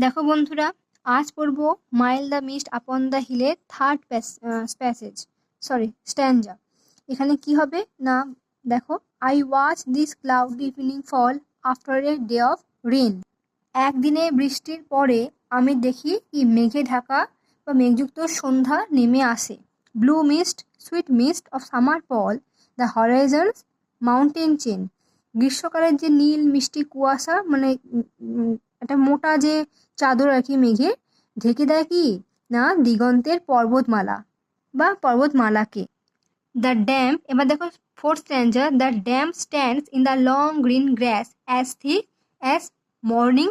দেখো বন্ধুরা, আজ পড়বো mile the mist upon the হিলের থার্ড প্যাসেজ, স্ট্যাঞ্জা। এখানে কি হবে না, দেখো, I watch this cloud evening fall after a day of rain. একদিনে বৃষ্টির পরে আমি দেখি কি মেঘে ঢাকা বা মেঘযুক্ত সন্ধ্যা নেমে আসে। Blue mist, sweet mist of summer fall the horizons mountain chain. গ্রীষ্মকালের যে নীল মিষ্টি কুয়াশা, মানে একটা মোটা যে চাদর আর কি মেঘে ঢেকে দেয় কি না দিগন্তের পর্বতমালা বা পর্বতমালাকে। দ্য ড্যাম, এবার দেখো fourth stanza, the dam stands in the long green grass as thick as morning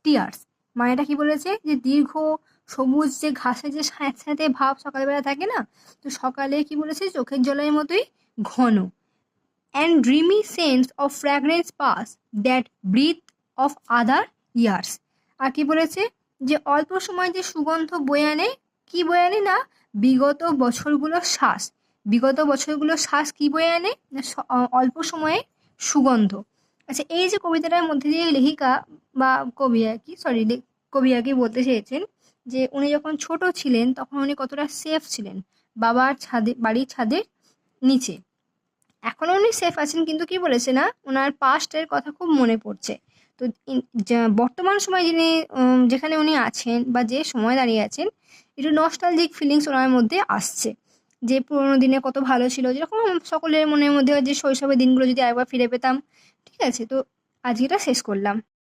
tears. মানেটা কি বলেছে, যে দীর্ঘ সবুজ যে ঘাসের যে স্যাঁতস্যাঁতে ভাব সকালবেলা থাকে না, তো সকালে কি বলেছে চোখের জলের মতোই ঘন। And dreamy scents of fragrance pass that breath of other years. আর কি বলেছে, যে অল্প সময় যে সুগন্ধ বয়ে আনে, কি বয়ে আনে না বিগত বছরগুলোর শ্বাস। বিগত বছরগুলোর শ্বাস কি বয়ে আনে না অল্প সময়ে সুগন্ধ। আচ্ছা, এই যে কবিতাটার মধ্যে দিয়ে লেখিকা বা কবি আর কি কবি আর কি বলতে চেয়েছেন যে উনি যখন ছোট ছিলেন তখন উনি কতটা সেফ ছিলেন বাড়ির ছাদের নিচে। এখনো উনি সেফ আছেন, কিন্তু কি বলেছে না ওনার পাস্টের কথা খুব মনে পড়ছে। তো বর্তমান সময় যিনি যেখানে উনি আছেন বা যে সময় দাঁড়িয়ে আছেন, একটু নস্টালজিক ফিলিংস ওনার মধ্যে আসছে, যে পুরোনো দিনে কত ভালো ছিল, যেরকম সকলের মনের মধ্যে হয় যে শৈশবের দিনগুলো যদি একবার ফিরে পেতাম। ঠিক আছে, তো আজকে এটা শেষ করলাম।